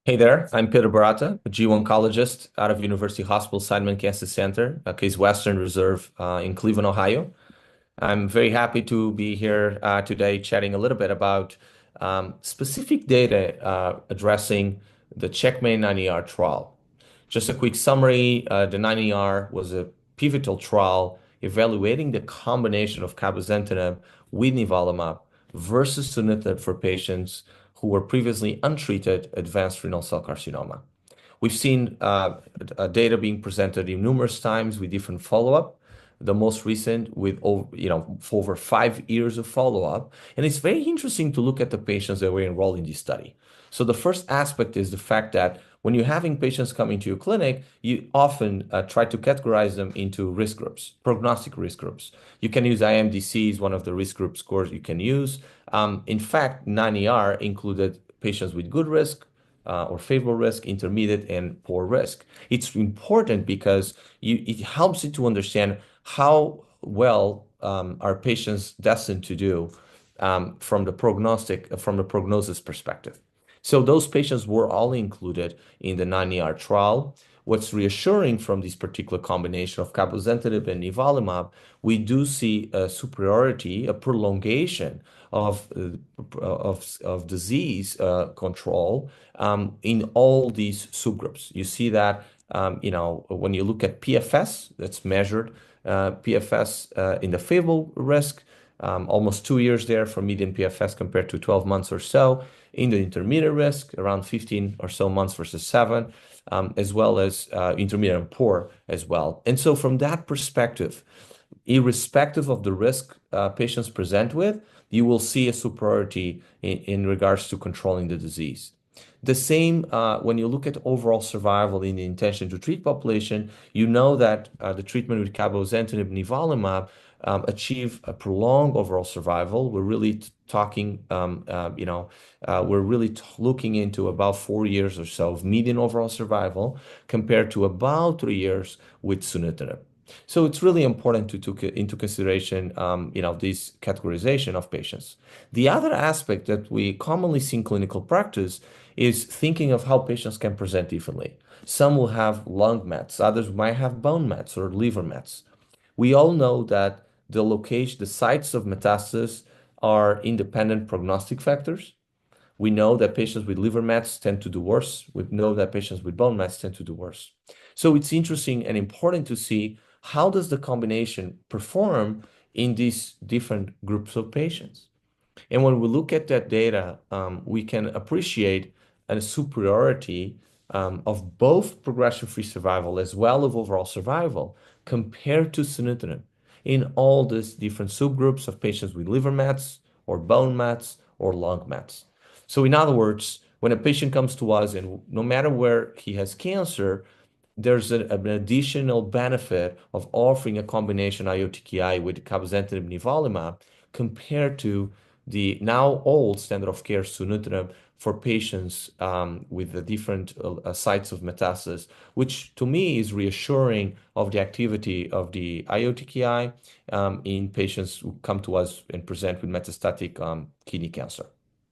Hey there, I'm Pedro Barata, a GU oncologist out of University Hospital Sideman Cancer Center, Case Western Reserve in Cleveland, Ohio. I'm very happy to be here today chatting a little bit about specific data addressing the CheckMate9 trial. Just a quick summary, the 9 was a pivotal trial evaluating the combination of cabozantinib with nivolumab versus sunitinib for patients who were previously untreated advanced renal cell carcinoma. We've seen data being presented in numerous times with different follow-up. The most recent with for over 5 years of follow-up, and it's very interesting to look at the patients that were enrolled in this study. So the first aspect is the fact that when you're having patients coming to your clinic, you often try to categorize them into risk groups, prognostic risk groups. You can use IMDC as one of the risk group scores you can use. In fact, 9ER included patients with good risk, or favorable risk, intermediate, and poor risk. It's important because it helps you to understand how well are patients destined to do from the prognosis perspective. So those patients were all included in the 9ER trial. What's reassuring from this particular combination of cabozantinib and nivolumab, we do see a superiority, a prolongation of disease control in all these subgroups. You see that when you look at PFS, that's measured PFS in the favorable risk, almost 2 years there for median PFS compared to 12 months or so. In the intermediate risk, around 15 or so months versus 7, as well as intermediate and poor as well. And so from that perspective, irrespective of the risk patients present with, you will see a superiority in regards to controlling the disease. The same when you look at overall survival in the intention to treat population, you know that the treatment with cabozantinib nivolumab achieve a prolonged overall survival. We're really talking, looking into about 4 years or so of median overall survival compared to about 3 years with sunitinib. So it's really important to take into consideration, this categorization of patients. The other aspect that we commonly see in clinical practice is thinking of how patients can present differently. Some will have lung mets, others might have bone mets or liver mets. We all know that the location, the sites of metastasis are independent prognostic factors. We know that patients with liver mets tend to do worse. We know that patients with bone mets tend to do worse. So it's interesting and important to see how does the combination perform in these different groups of patients. And when we look at that data, we can appreciate a superiority of both progression-free survival as well as overall survival compared to sunitinib in all these different subgroups of patients with liver mets or bone mets or lung mets. So in other words, when a patient comes to us and no matter where he has cancer, there's an additional benefit of offering a combination IO-TKI with cabozantinib nivolumab compared to the now old standard of care sunitinib for patients with the different sites of metastasis, which to me is reassuring of the activity of the IO-TKI in patients who come to us and present with metastatic kidney cancer.